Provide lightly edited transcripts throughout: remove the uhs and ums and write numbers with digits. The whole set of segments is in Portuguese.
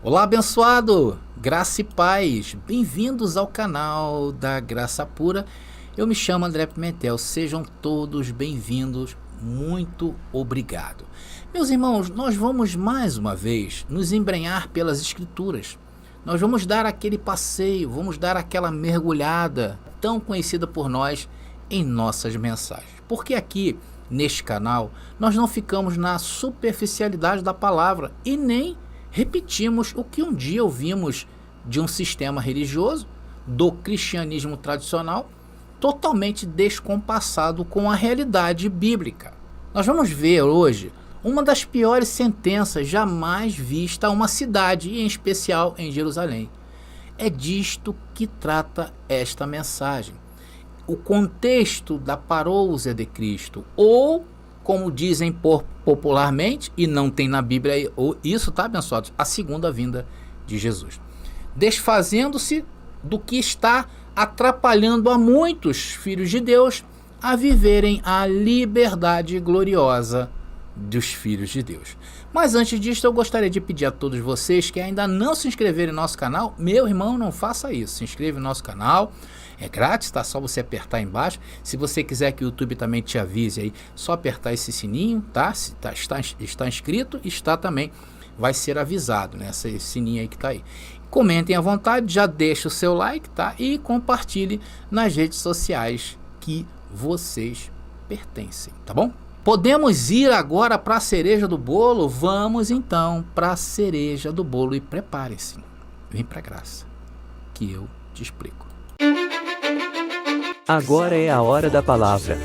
Olá, abençoado! Graça e paz! Bem-vindos ao canal da Graça Pura. Eu me chamo André Pimentel. Sejam todos bem-vindos. Muito obrigado. Meus irmãos, nós vamos mais uma vez nos embrenhar pelas Escrituras. Nós vamos dar aquele passeio, vamos dar aquela mergulhada tão conhecida por nós em nossas mensagens. Porque aqui, neste canal, nós não ficamos na superficialidade da palavra e nem repetimos o que um dia ouvimos de um sistema religioso, do cristianismo tradicional, totalmente descompassado com a realidade bíblica. Nós vamos ver hoje uma das piores sentenças jamais vista a uma cidade, e em especial em Jerusalém. É disto que trata esta mensagem. O contexto da parousia de Cristo, ou como dizem popularmente, e não tem na Bíblia isso, tá, abençoados? A segunda vinda de Jesus. Desfazendo-se do que está atrapalhando a muitos filhos de Deus a viverem a liberdade gloriosa dos filhos de Deus. Mas antes disso, eu gostaria de pedir a todos vocês que ainda não se inscreveram em nosso canal, meu irmão, não faça isso. Se inscreva no nosso canal. É grátis, tá? Só você apertar aí embaixo. Se você quiser que o YouTube também te avise aí, só apertar esse sininho, tá? Se está inscrito, está também, vai ser avisado, né? Esse sininho aí que tá aí. Comentem à vontade, já deixa o seu like, tá? E compartilhe nas redes sociais que vocês pertencem, tá bom? Podemos ir agora para a cereja do bolo? Vamos então para a cereja do bolo e preparem-se. Vem para a graça, que eu te explico. Agora é a hora da palavra.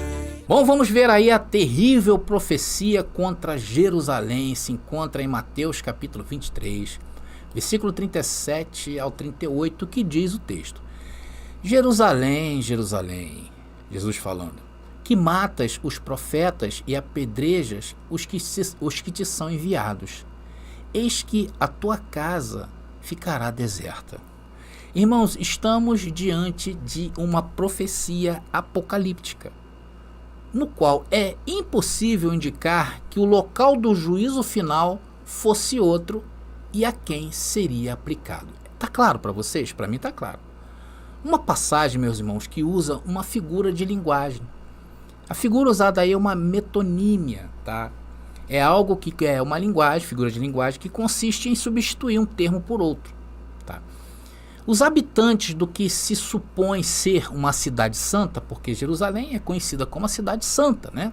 Bom, vamos ver aí a terrível profecia contra Jerusalém. Se encontra em Mateus capítulo 23, versículo 37 ao 38, que diz o texto: Jerusalém, Jerusalém, Jesus falando, que matas os profetas e apedrejas os que te são enviados. Eis que a tua casa ficará deserta. Irmãos, estamos diante de uma profecia apocalíptica, no qual é impossível indicar que o local do juízo final fosse outro e a quem seria aplicado. Está claro para vocês? Para mim está claro. Uma passagem, meus irmãos, que usa uma figura de linguagem. A figura usada aí é uma metonímia, tá? É algo que é uma linguagem, figura de linguagem, que consiste em substituir um termo por outro, tá? Os habitantes do que se supõe ser uma cidade santa, porque Jerusalém é conhecida como a cidade santa, né?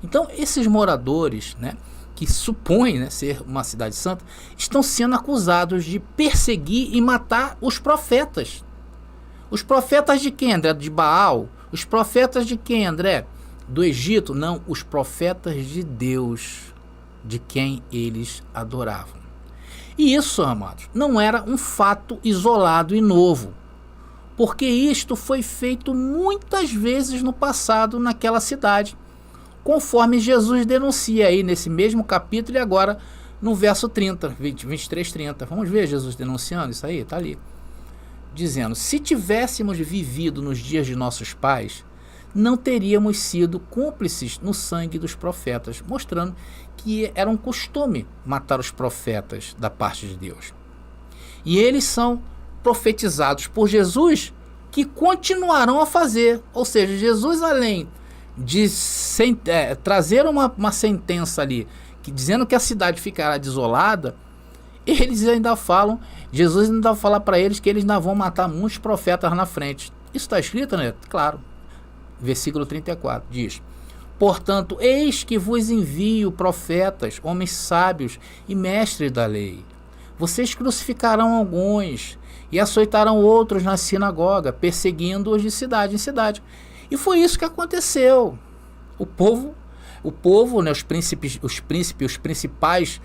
Então, esses moradores, né, que supõem, né, ser uma cidade santa, estão sendo acusados de perseguir e matar os profetas. Os profetas de quem, André? De Baal? Os profetas de quem, André? Do Egito? Não, os profetas de Deus, de quem eles adoravam. E isso, amados, não era um fato isolado e novo, porque isto foi feito muitas vezes no passado naquela cidade, conforme Jesus denuncia aí nesse mesmo capítulo e agora no verso 30, 23, 30. Vamos ver Jesus denunciando isso aí? Está ali. Dizendo, se tivéssemos vivido nos dias de nossos pais, não teríamos sido cúmplices no sangue dos profetas, mostrando que era um costume matar os profetas da parte de Deus. E eles são profetizados por Jesus, que continuarão a fazer. Ou seja, Jesus, além de trazer uma sentença ali, dizendo que a cidade ficará desolada, eles ainda falam, Jesus ainda fala para eles que eles ainda vão matar muitos profetas na frente. Isso está escrito, né? Claro. Versículo 34 diz: portanto, eis que vos envio profetas, homens sábios e mestres da lei. Vocês crucificarão alguns e açoitarão outros na sinagoga, perseguindo-os de cidade em cidade. E foi isso que aconteceu. O povo, né, os principais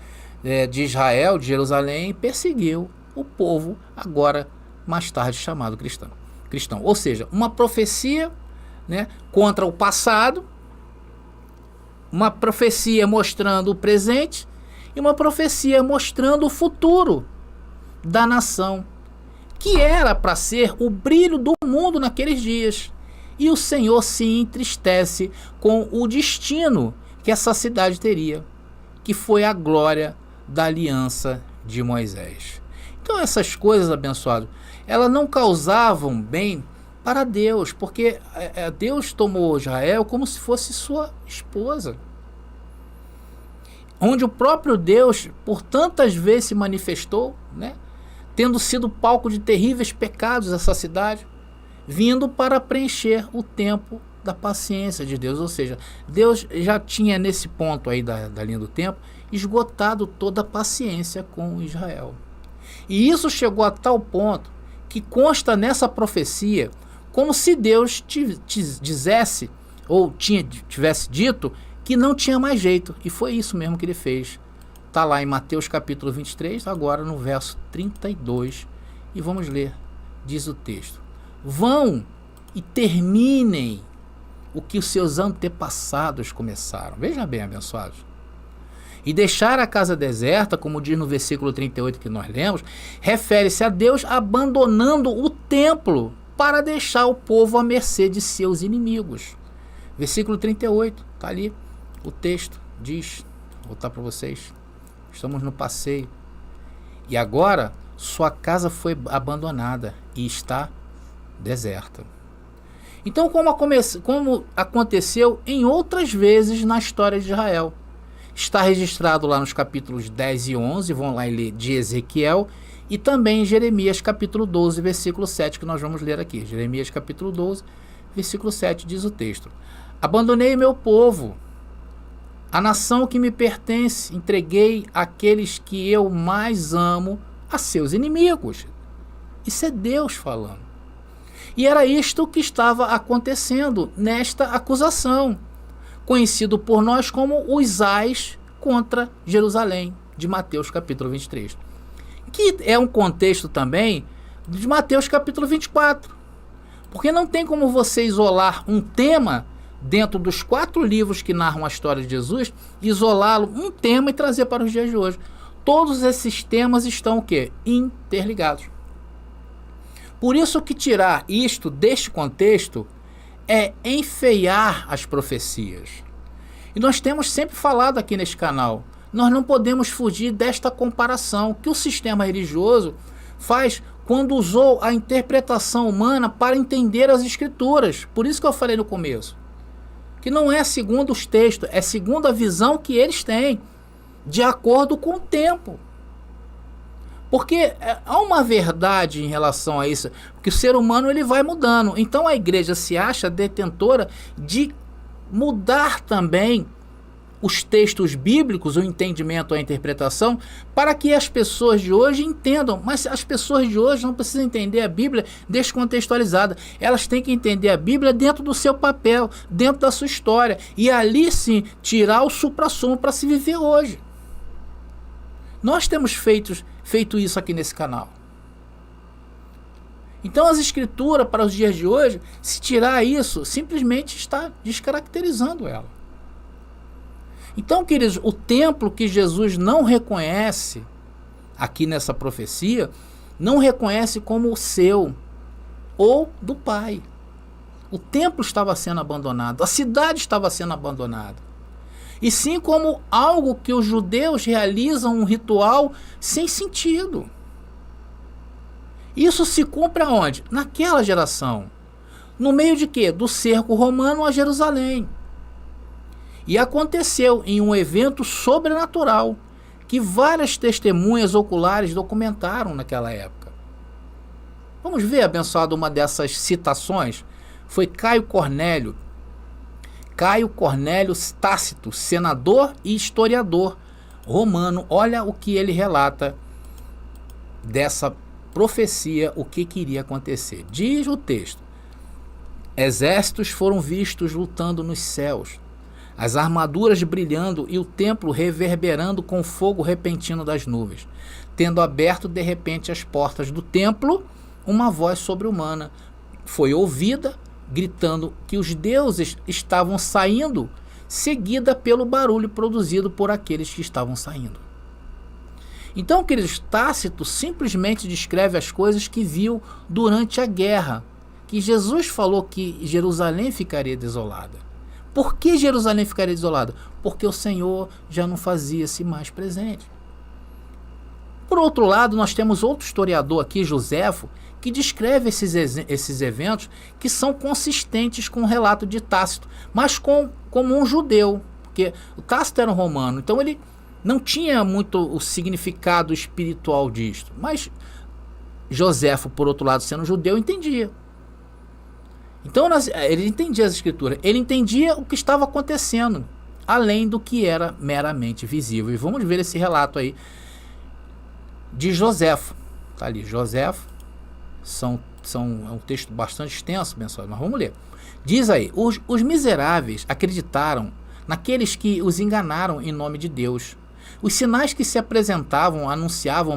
de Israel, de Jerusalém, perseguiu o povo, agora mais tarde chamado cristão. Ou seja, uma profecia, né, contra o passado, uma profecia mostrando o presente e uma profecia mostrando o futuro da nação, que era para ser o brilho do mundo naqueles dias. E o Senhor se entristece com o destino que essa cidade teria, que foi a glória da aliança de Moisés. Então essas coisas, abençoados, elas não causavam bem para Deus, porque Deus tomou Israel como se fosse sua esposa. Onde o próprio Deus, por tantas vezes se manifestou, né, tendo sido palco de terríveis pecados essa cidade, vindo para preencher o tempo da paciência de Deus. Ou seja, Deus já tinha nesse ponto aí da linha do tempo esgotado toda a paciência com Israel. E isso chegou a tal ponto que consta nessa profecia como se Deus dissesse ou tivesse dito que não tinha mais jeito. E foi isso mesmo que ele fez. Está lá em Mateus capítulo 23, agora no verso 32. E vamos ler. Diz o texto: vão e terminem o que os seus antepassados começaram. Veja bem, abençoados. E deixar a casa deserta, como diz no versículo 38 que nós lemos, refere-se a Deus abandonando o templo para deixar o povo à mercê de seus inimigos. Versículo 38, está ali o texto, diz, vou voltar para vocês, estamos no passeio. E agora sua casa foi abandonada e está deserta. Então, como aconteceu em outras vezes na história de Israel, está registrado lá nos capítulos 10 e 11, vão lá e ler de Ezequiel, e também em Jeremias capítulo 12, versículo 7, que nós vamos ler aqui. Jeremias capítulo 12, versículo 7 diz o texto: abandonei meu povo, a nação que me pertence, entreguei aqueles que eu mais amo a seus inimigos. Isso é Deus falando. E era isto que estava acontecendo nesta acusação, conhecido por nós como os ais contra Jerusalém, de Mateus capítulo 23. Que é um contexto também de Mateus capítulo 24. Porque não tem como você isolar um tema dentro dos 4 livros que narram a história de Jesus, isolá-lo um tema e trazer para os dias de hoje. Todos esses temas estão o quê? Interligados. Por isso que tirar isto deste contexto é enfeiar as profecias. E nós temos sempre falado aqui neste canal, nós não podemos fugir desta comparação que o sistema religioso faz quando usou a interpretação humana para entender as escrituras. Por isso que eu falei no começo, que não é segundo os textos, é segundo a visão que eles têm, de acordo com o tempo. Porque há uma verdade em relação a isso, que o ser humano ele vai mudando. Então a igreja se acha detentora de mudar também os textos bíblicos, o entendimento, a interpretação, para que as pessoas de hoje entendam. Mas as pessoas de hoje não precisam entender a Bíblia descontextualizada. Elas têm que entender a Bíblia dentro do seu papel, dentro da sua história. E ali sim, tirar o suprassumo para se viver hoje. Nós temos feito isso aqui nesse canal. Então as escrituras para os dias de hoje, se tirar isso, simplesmente está descaracterizando ela. Então, queridos, o templo que Jesus não reconhece aqui nessa profecia, não reconhece como o seu ou do Pai. O templo estava sendo abandonado, a cidade estava sendo abandonada. E sim como algo que os judeus realizam um ritual sem sentido. Isso se cumpre aonde? Naquela geração. No meio de quê? Do cerco romano a Jerusalém. E aconteceu em um evento sobrenatural que várias testemunhas oculares documentaram naquela época. Vamos ver, abençoado, uma dessas citações. Foi Caio Cornélio Tácito, senador e historiador romano. Olha o que ele relata dessa profecia, o que iria acontecer. Diz o texto: exércitos foram vistos lutando nos céus, as armaduras brilhando e o templo reverberando com o fogo repentino das nuvens. Tendo aberto de repente as portas do templo, uma voz sobre-humana foi ouvida, gritando que os deuses estavam saindo, seguida pelo barulho produzido por aqueles que estavam saindo. Então, queridos, Tácito simplesmente descreve as coisas que viu durante a guerra, que Jesus falou que Jerusalém ficaria desolada. Por que Jerusalém ficaria desolada? Porque o Senhor já não fazia-se mais presente. Por outro lado, nós temos outro historiador aqui, Joséfo, que descreve esses eventos que são consistentes com o relato de Tácito, mas como um judeu, porque o Tácito era um romano, então ele não tinha muito o significado espiritual disto, mas Joséfo, por outro lado, sendo judeu, entendia. Então ele entendia as escrituras, ele entendia o que estava acontecendo, além do que era meramente visível. E vamos ver esse relato aí de Joséfo. Está ali, Joséfo. É um texto bastante extenso, abençoado, mas vamos ler. Diz aí: os miseráveis acreditaram naqueles que os enganaram em nome de Deus. Os sinais que se apresentavam anunciavam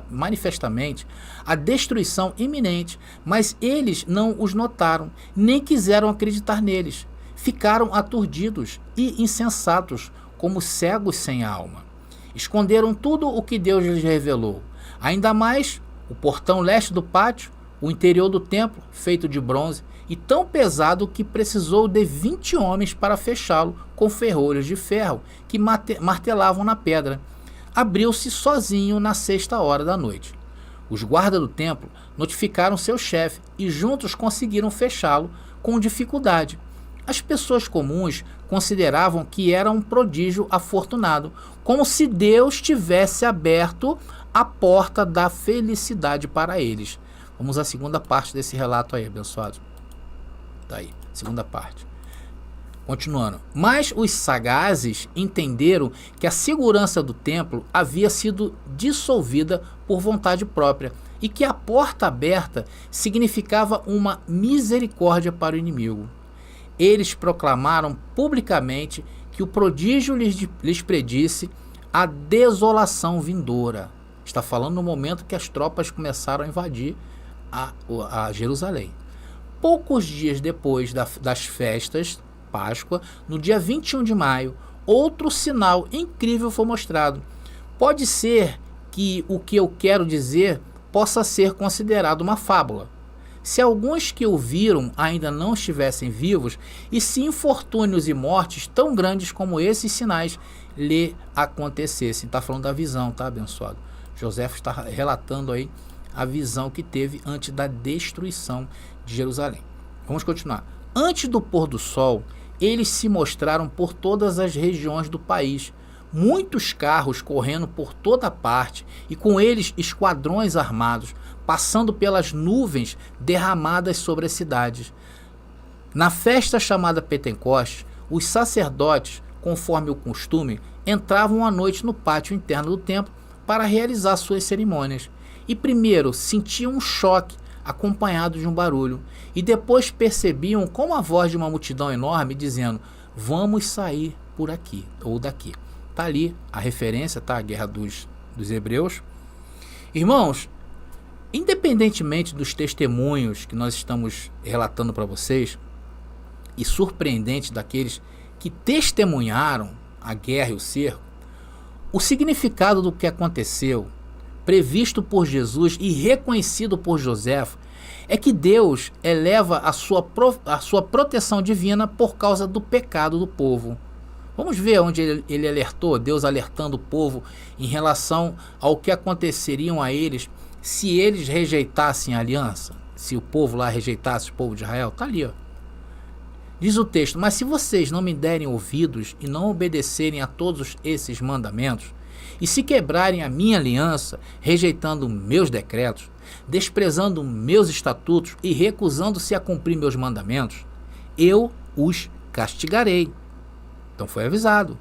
manifestamente a destruição iminente, mas eles não os notaram, nem quiseram acreditar neles. Ficaram aturdidos e insensatos, como cegos sem alma. Esconderam tudo o que Deus lhes revelou. Ainda mais o portão leste do pátio, o interior do templo, feito de bronze, e tão pesado que precisou de 20 homens para fechá-lo com ferrolhos de ferro que martelavam na pedra. Abriu-se sozinho na 6ª da noite. Os guardas do templo notificaram seu chefe e juntos conseguiram fechá-lo com dificuldade. As pessoas comuns consideravam que era um prodígio afortunado, como se Deus tivesse aberto a porta da felicidade para eles. Vamos à segunda parte desse relato aí, abençoados. Tá aí, segunda parte. Continuando. Mas os sagazes entenderam que a segurança do templo havia sido dissolvida por vontade própria e que a porta aberta significava uma misericórdia para o inimigo. Eles proclamaram publicamente que o prodígio lhes predisse a desolação vindoura. Está falando no momento que as tropas começaram a invadir a Jerusalém. Poucos dias depois das festas, Páscoa, no dia 21 de maio, outro sinal incrível foi mostrado. Pode ser que o que eu quero dizer possa ser considerado uma fábula. Se alguns que o viram ainda não estivessem vivos, e se infortúnios e mortes tão grandes como esses sinais lhe acontecessem. Está falando da visão, tá, abençoado? Joséfo está relatando aí a visão que teve antes da destruição de Jerusalém. Vamos continuar. Antes do pôr do sol, eles se mostraram por todas as regiões do país. Muitos carros correndo por toda parte e com eles esquadrões armados, passando pelas nuvens derramadas sobre as cidades. Na festa chamada Pentecostes, os sacerdotes, conforme o costume, entravam à noite no pátio interno do templo para realizar suas cerimônias. E primeiro sentiam um choque acompanhado de um barulho, e depois percebiam como a voz de uma multidão enorme dizendo: vamos sair por aqui ou daqui. Está ali a referência, tá? A guerra dos hebreus. Irmãos, independentemente dos testemunhos que nós estamos relatando para vocês, e surpreendente daqueles que testemunharam a guerra e o cerco, o significado do que aconteceu, previsto por Jesus e reconhecido por Joséfo, é que Deus eleva a sua proteção divina por causa do pecado do povo. Vamos ver onde ele alertou, Deus alertando o povo em relação ao que aconteceriam a eles se eles rejeitassem a aliança, se o povo lá rejeitasse o povo de Israel. Está ali, ó. Diz o texto: mas se vocês não me derem ouvidos e não obedecerem a todos esses mandamentos, e se quebrarem a minha aliança, rejeitando meus decretos, desprezando meus estatutos e recusando-se a cumprir meus mandamentos, eu os castigarei. Então foi avisado.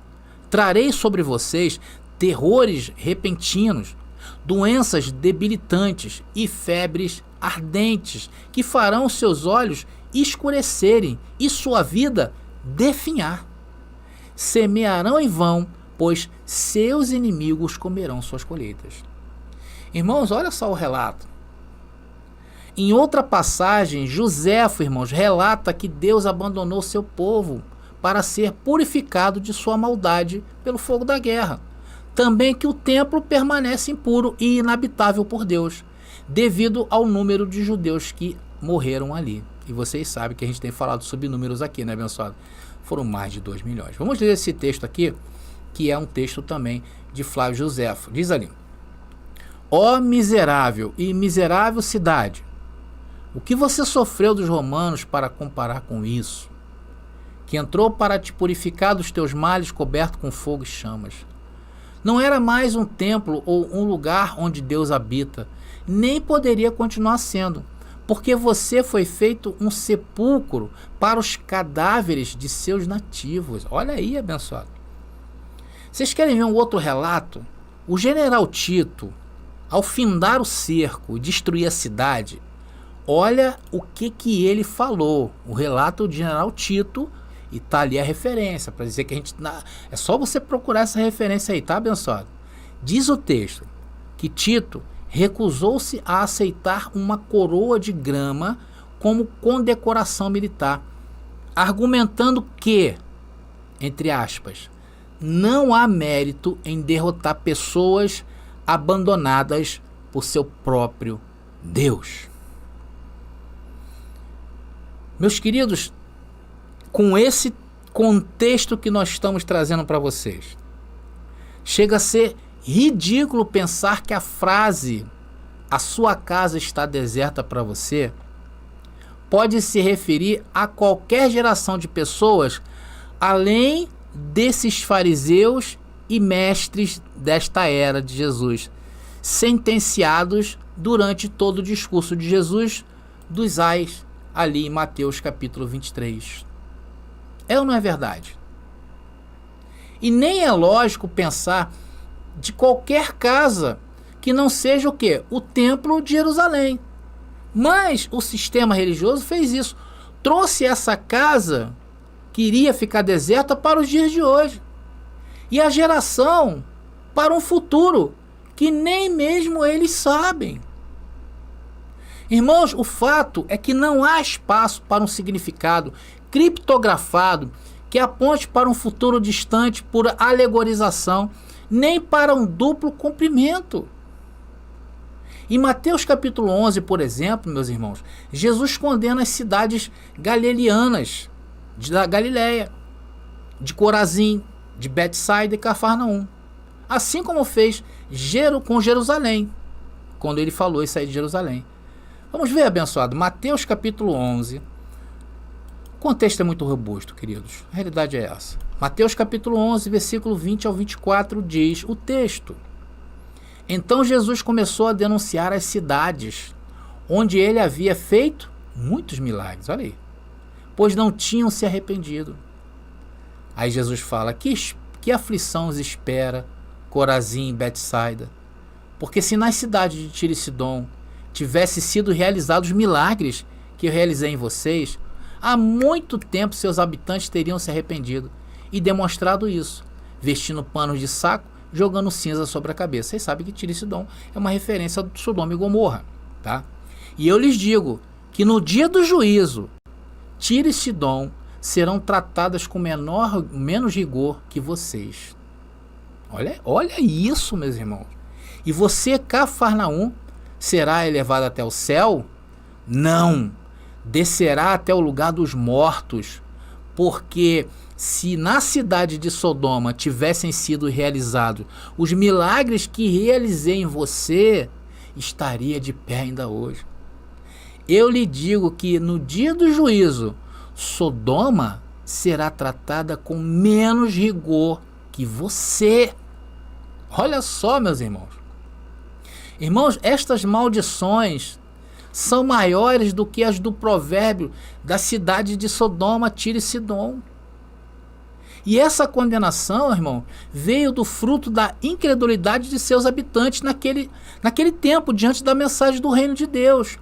Trarei sobre vocês terrores repentinos, doenças debilitantes e febres ardentes, que farão seus olhos escurecerem e sua vida definhar. Semearão em vão, pois seus inimigos comerão suas colheitas. Irmãos, olha só o relato. Em outra passagem, Joséfo, irmãos, relata que Deus abandonou seu povo para ser purificado de sua maldade pelo fogo da guerra. Também que o templo permanece impuro e inabitável por Deus, devido ao número de judeus que morreram ali. E vocês sabem que a gente tem falado sobre números aqui, né, abençoado? Foram mais de 2 milhões. Vamos ler esse texto aqui, que é um texto também de Flávio Joséfo. Diz ali: Ó miserável e miserável cidade, o que você sofreu dos romanos para comparar com isso? Que entrou para te purificar dos teus males coberto com fogo e chamas. Não era mais um templo ou um lugar onde Deus habita, nem poderia continuar sendo, porque você foi feito um sepulcro para os cadáveres de seus nativos. Olha aí, abençoado. Vocês querem ver um outro relato? O general Tito, ao findar o cerco e destruir a cidade, olha o que ele falou. O relato do general Tito, e tá ali a referência, para dizer que a gente... É só você procurar essa referência aí, tá, abençoado? Diz o texto que Tito recusou-se a aceitar uma coroa de grama como condecoração militar, argumentando que, entre aspas, não há mérito em derrotar pessoas abandonadas por seu próprio Deus. Meus queridos, com esse contexto que nós estamos trazendo para vocês, chega a ser ridículo pensar que a frase "a sua casa está deserta" para você pode se referir a qualquer geração de pessoas além desses fariseus e mestres desta era de Jesus, sentenciados durante todo o discurso de Jesus dos ais ali em Mateus capítulo 23. É ou não é verdade? E nem é lógico pensar de qualquer casa que não seja o quê? O templo de Jerusalém. Mas o sistema religioso fez isso. Trouxe essa casa que iria ficar deserta para os dias de hoje. E a geração para um futuro que nem mesmo eles sabem. Irmãos, o fato é que não há espaço para um significado criptografado que aponte para um futuro distante por alegorização, nem para um duplo cumprimento. Em Mateus capítulo 11, por exemplo, meus irmãos, Jesus condena as cidades galileanas da Galileia, de Corazim, de Betsaida e Cafarnaum, assim como fez com Jerusalém, quando ele falou isso aí de Jerusalém. Vamos ver, abençoado, Mateus capítulo 11. O contexto é muito robusto, queridos. A realidade é essa. Mateus capítulo 11, versículo 20 ao 24, diz o texto: Então Jesus começou a denunciar as cidades onde ele havia feito muitos milagres, olha aí, pois não tinham se arrependido. Aí Jesus fala: que aflição os espera, Corazim e Betsaida? Porque se nas cidades de Tiro e Sidom tivessem sido realizados milagres que eu realizei em vocês, há muito tempo seus habitantes teriam se arrependido e demonstrado isso, vestindo panos de saco, jogando cinza sobre a cabeça. Vocês sabem que Tiro e Sidom é uma referência a Sodoma e Gomorra, tá? E eu lhes digo que no dia do juízo, Tiro e Sidom serão tratadas com menos rigor que vocês. Olha isso, meus irmãos. E você, Cafarnaum, será elevado até o céu? Não, descerá até o lugar dos mortos, porque se na cidade de Sodoma tivessem sido realizados os milagres que realizei em você, estaria de pé ainda hoje. Eu lhe digo que no dia do juízo, Sodoma será tratada com menos rigor que você. Olha só, meus irmãos. Irmãos, estas maldições são maiores do que as do provérbio da cidade de Sodoma, Tiro e Sidom. E essa condenação, irmão, veio do fruto da incredulidade de seus habitantes naquele tempo, diante da mensagem do reino de Deus,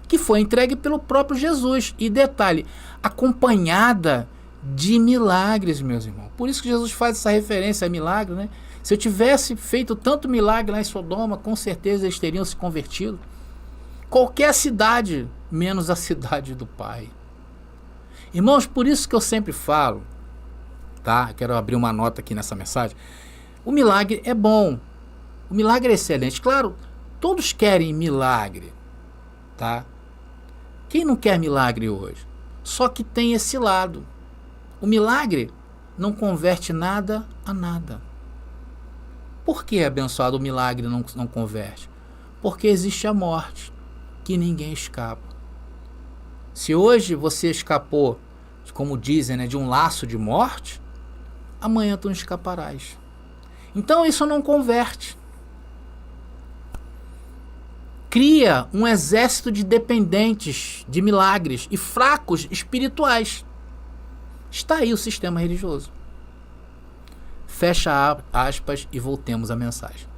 que foi entregue pelo próprio Jesus. E detalhe, acompanhada de milagres, meus irmãos. Por isso que Jesus faz essa referência a milagre, né? Se eu tivesse feito tanto milagre lá em Sodoma, com certeza eles teriam se convertido. Qualquer cidade, menos a cidade do Pai. Irmãos, por isso que eu sempre falo, tá? Quero abrir uma nota aqui nessa mensagem. O milagre é bom. O milagre é excelente. Claro, todos querem milagre, tá? Quem não quer milagre hoje? Só que tem esse lado. O milagre não converte nada a nada. Por que, abençoado, o milagre não converte? porque existe a morte, que ninguém escapa. Se hoje você escapou, como dizem, né, de um laço de morte, amanhã tu não escaparás. Então isso não converte. Cria um exército de dependentes de milagres e fracos espirituais. Está aí o sistema religioso. Fecha aspas e voltemos à mensagem.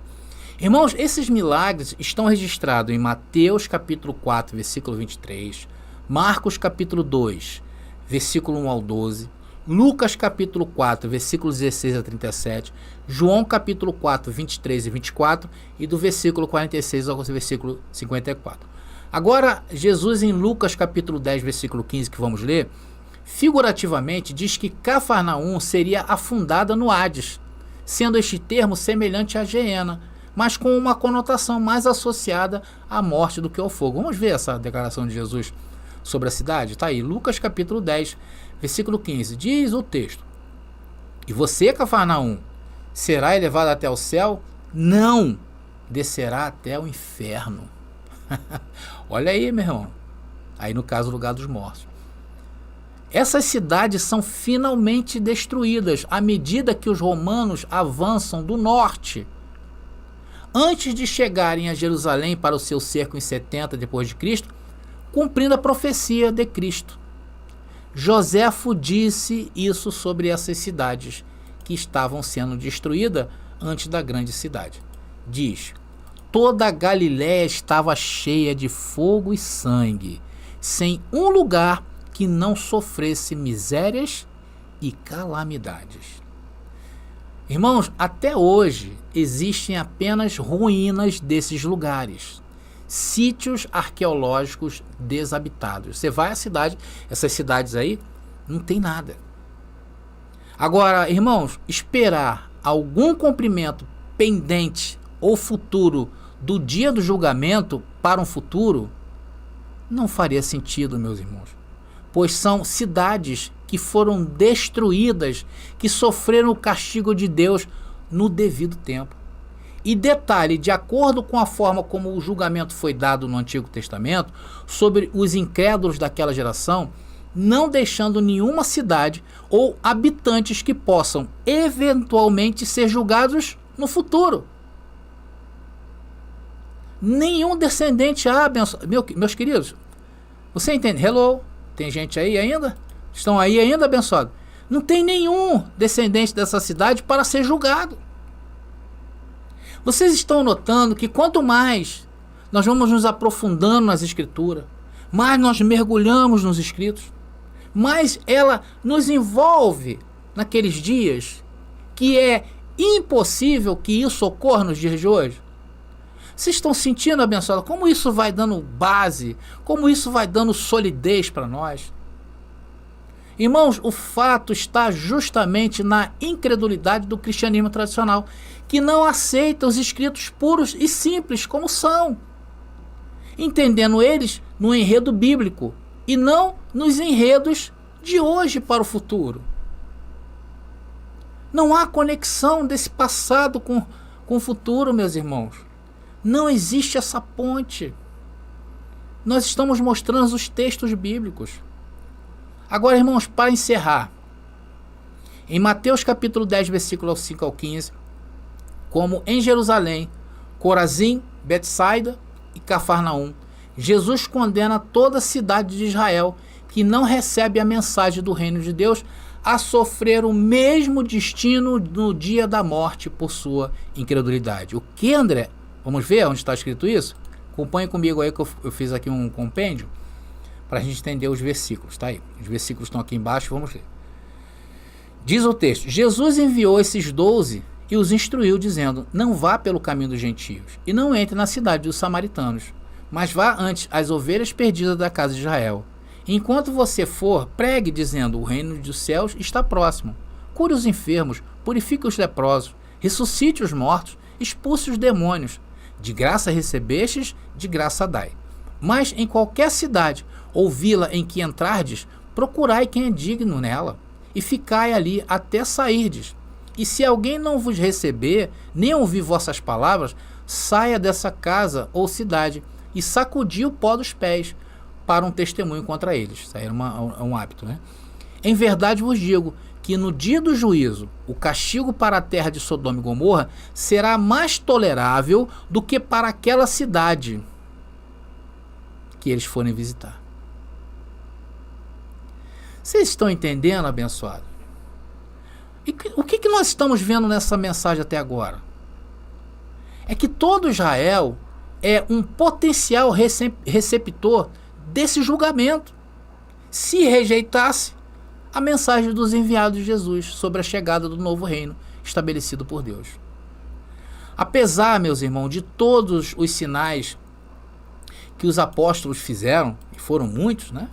Irmãos, esses milagres estão registrados em Mateus capítulo 4, versículo 23, Marcos capítulo 2, versículo 1 ao 12, Lucas capítulo 4, versículos 16 a 37, João capítulo 4, 23 e 24 e do versículo 46 ao versículo 54. Agora, Jesus em Lucas capítulo 10, versículo 15, que vamos ler, figurativamente diz que Cafarnaum seria afundada no Hades, sendo este termo semelhante à Geena, mas com uma conotação mais associada à morte do que ao fogo. Vamos ver essa declaração de Jesus sobre a cidade? Está aí, Lucas capítulo 10, versículo 15. Diz o texto: E você, Cafarnaum, será elevado até o céu? Não, descerá até o inferno. Olha aí, meu irmão. Aí no caso, o lugar dos mortos. Essas cidades são finalmente destruídas à medida que os romanos avançam do norte. Antes de chegarem a Jerusalém para o seu cerco em 70 d.C., cumprindo a profecia de Cristo. Joséfo disse isso sobre essas cidades que estavam sendo destruídas antes da grande cidade. Diz: toda a Galiléia estava cheia de fogo e sangue, sem um lugar que não sofresse misérias e calamidades. Irmãos, até hoje existem apenas ruínas desses lugares, sítios arqueológicos desabitados. Você vai à cidade, essas cidades aí, não tem nada. Agora, irmãos, esperar algum cumprimento pendente ou futuro do dia do julgamento para um futuro não faria sentido, meus irmãos, pois são cidades que foram destruídas, que sofreram o castigo de Deus no devido tempo. E detalhe, de acordo com a forma como o julgamento foi dado no Antigo Testamento sobre os incrédulos daquela geração, não deixando nenhuma cidade ou habitantes que possam eventualmente ser julgados no futuro. Nenhum descendente abençoado. Meus queridos, você entende? Hello? Tem gente aí ainda? Estão aí ainda, abençoados? Não tem nenhum descendente dessa cidade para ser julgado. Vocês estão notando que quanto mais nós vamos nos aprofundando nas Escrituras, mais nós mergulhamos nos escritos, mais ela nos envolve naqueles dias que é impossível que isso ocorra nos dias de hoje. Vocês estão sentindo, abençoado, como isso vai dando base, como isso vai dando solidez para nós? Irmãos, o fato está justamente na incredulidade do cristianismo tradicional, que não aceita os escritos puros e simples como são, entendendo eles no enredo bíblico e não nos enredos de hoje para o futuro. Não há conexão desse passado com o futuro, meus irmãos. Não existe essa ponte. Nós estamos mostrando os textos bíblicos. Agora, irmãos, para encerrar, em Mateus capítulo 10, versículo 5 ao 15, como em Jerusalém, Corazim, Betsaida e Cafarnaum, Jesus condena toda a cidade de Israel que não recebe a mensagem do reino de Deus a sofrer o mesmo destino no dia da morte por sua incredulidade. O que, André? Vamos ver onde está escrito isso? Acompanhe comigo aí que eu fiz aqui um compêndio para a gente entender os versículos, tá aí? Os versículos estão aqui embaixo, vamos ler. Diz o texto: Jesus enviou esses 12 e os instruiu, dizendo: não vá pelo caminho dos gentios e não entre na cidade dos samaritanos, mas vá antes às ovelhas perdidas da casa de Israel. Enquanto você for, pregue, dizendo: o reino dos céus está próximo. Cure os enfermos, purifique os leprosos, ressuscite os mortos, expulse os demônios. De graça recebestes, de graça dai. Mas em qualquer cidade ou vila em que entrardes, procurai quem é digno nela, e ficai ali até sairdes. E se alguém não vos receber, nem ouvir vossas palavras, saia dessa casa ou cidade e sacudir o pó dos pés para um testemunho contra eles. Isso aí era um hábito, né? Em verdade vos digo que no dia do juízo, o castigo para a terra de Sodoma e Gomorra será mais tolerável do que para aquela cidade que eles forem visitar. Vocês estão entendendo, abençoado? E o que nós estamos vendo nessa mensagem até agora? É que todo Israel é um potencial receptor desse julgamento, se rejeitasse a mensagem dos enviados de Jesus sobre a chegada do novo reino estabelecido por Deus. Apesar, meus irmãos, de todos os sinais que os apóstolos fizeram, e foram muitos, né?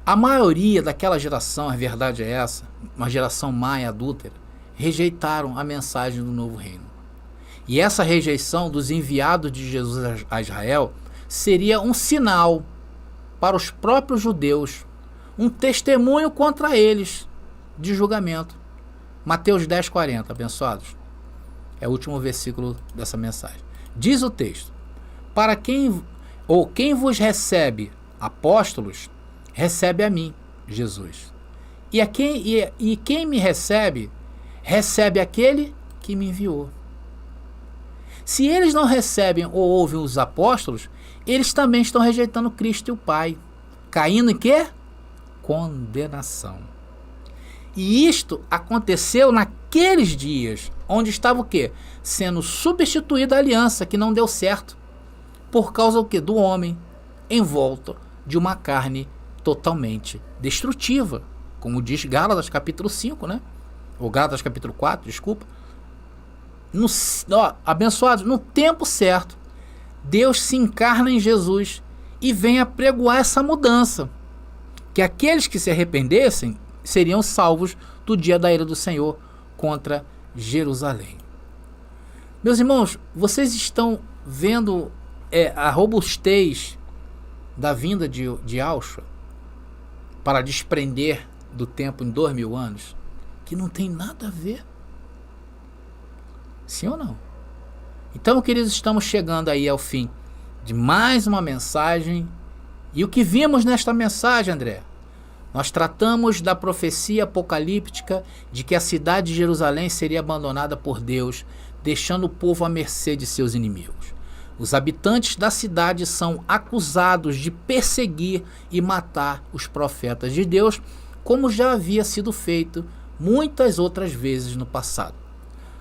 A maioria daquela geração, a verdade é essa, uma geração má e adúltera, rejeitaram a mensagem do novo reino. E essa rejeição dos enviados de Jesus a Israel seria um sinal para os próprios judeus, um testemunho contra eles de julgamento. Mateus 10:40, abençoados. É o último versículo dessa mensagem. Diz o texto: para quem vos recebe apóstolos, recebe a mim, Jesus. E quem me recebe, recebe aquele que me enviou. Se eles não recebem ou ouvem os apóstolos, eles também estão rejeitando Cristo e o Pai, caindo em quê? Condenação. E isto aconteceu naqueles dias, onde estava o quê? Sendo substituída a aliança, que não deu certo, por causa do quê? Do homem, em volta de uma carne totalmente destrutiva, como diz Gálatas capítulo 5, né? Ou Gálatas capítulo 4, desculpa. Abençoados, no tempo certo, Deus se encarna em Jesus e vem apregoar essa mudança, que aqueles que se arrependessem seriam salvos do dia da ira do Senhor contra Jerusalém. Meus irmãos, vocês estão vendo a robustez da vinda de Yahushua para desprender do tempo em 2000 anos, que não tem nada a ver. Sim ou não? Então, queridos, estamos chegando aí ao fim de mais uma mensagem. E o que vimos nesta mensagem, André? Nós tratamos da profecia apocalíptica de que a cidade de Jerusalém seria abandonada por Deus, deixando o povo à mercê de seus inimigos. Os habitantes da cidade são acusados de perseguir e matar os profetas de Deus, como já havia sido feito muitas outras vezes no passado.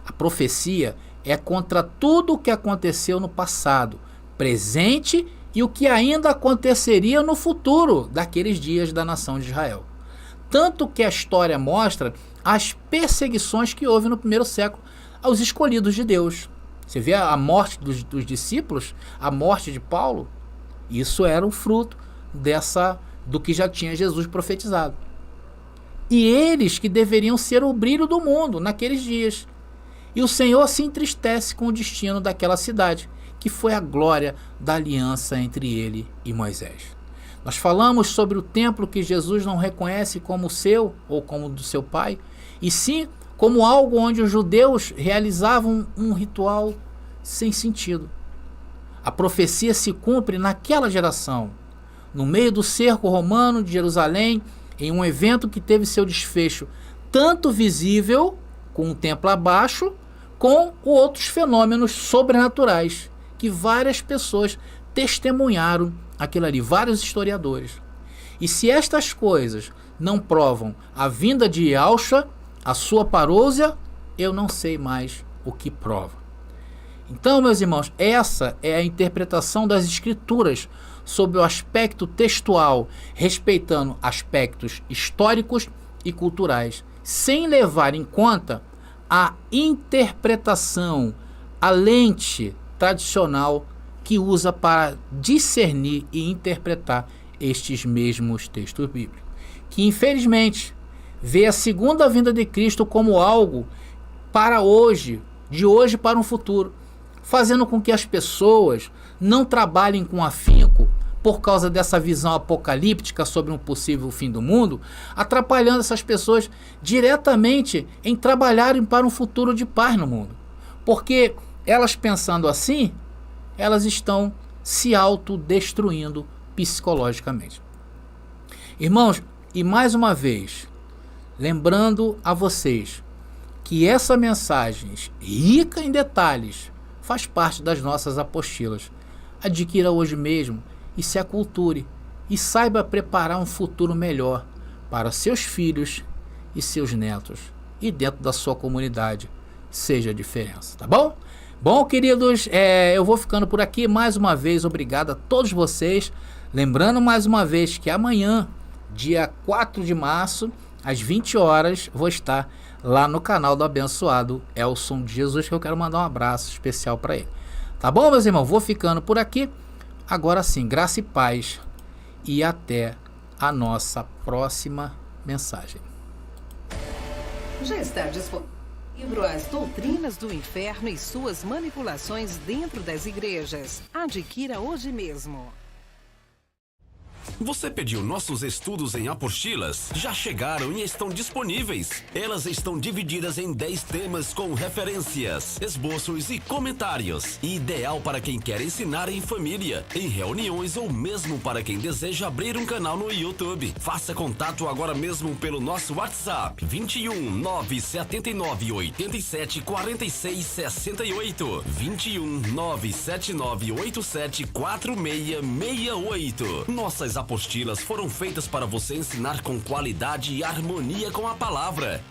A profecia é contra tudo o que aconteceu no passado, presente e o que ainda aconteceria no futuro daqueles dias da nação de Israel. Tanto que a história mostra as perseguições que houve no primeiro século aos escolhidos de Deus. Você vê a morte dos discípulos, a morte de Paulo, isso era um fruto do que já tinha Jesus profetizado. E eles que deveriam ser o brilho do mundo naqueles dias. E o Senhor se entristece com o destino daquela cidade, que foi a glória da aliança entre ele e Moisés. Nós falamos sobre o templo que Jesus não reconhece como seu ou como do seu pai, e sim como algo onde os judeus realizavam um ritual sem sentido. A profecia se cumpre naquela geração, no meio do cerco romano de Jerusalém, em um evento que teve seu desfecho tanto visível, com o templo abaixo, com outros fenômenos sobrenaturais, que várias pessoas testemunharam aquilo ali, vários historiadores. E se estas coisas não provam a vinda de Yahushua, a sua parousia, eu não sei mais o que prova. Então, meus irmãos, essa é a interpretação das Escrituras sobre o aspecto textual, respeitando aspectos históricos e culturais, sem levar em conta a interpretação, a lente tradicional que usa para discernir e interpretar estes mesmos textos bíblicos, que infelizmente vê a segunda vinda de Cristo como algo para hoje, de hoje para um futuro, fazendo com que as pessoas não trabalhem com afinco por causa dessa visão apocalíptica sobre um possível fim do mundo, atrapalhando essas pessoas diretamente em trabalharem para um futuro de paz no mundo. Porque elas pensando assim, elas estão se autodestruindo psicologicamente. Irmãos, e mais uma vez, lembrando a vocês que essa mensagem rica em detalhes faz parte das nossas apostilas. Adquira hoje mesmo e se aculture e saiba preparar um futuro melhor para seus filhos e seus netos e dentro da sua comunidade. Seja a diferença, tá bom? Bom, queridos, eu vou ficando por aqui. Mais uma vez, obrigado a todos vocês. Lembrando mais uma vez que amanhã, dia 4 de março, às 20 horas, vou estar lá no canal do abençoado Elson de Jesus, que eu quero mandar um abraço especial para ele. Tá bom, meus irmãos? Vou ficando por aqui. Agora sim, graça e paz e até a nossa próxima mensagem. Já está disponível o livro As Doutrinas do Inferno e Suas Manipulações Dentro das Igrejas. Adquira hoje mesmo. Você pediu nossos estudos em apostilas? Já chegaram e estão disponíveis. Elas estão divididas em 10 temas com referências, esboços e comentários. Ideal para quem quer ensinar em família, em reuniões ou mesmo para quem deseja abrir um canal no YouTube. Faça contato agora mesmo pelo nosso WhatsApp 21 979 87 46 68 21 979 87 46 68. Nossas apostilas foram feitas para você ensinar com qualidade e harmonia com a palavra.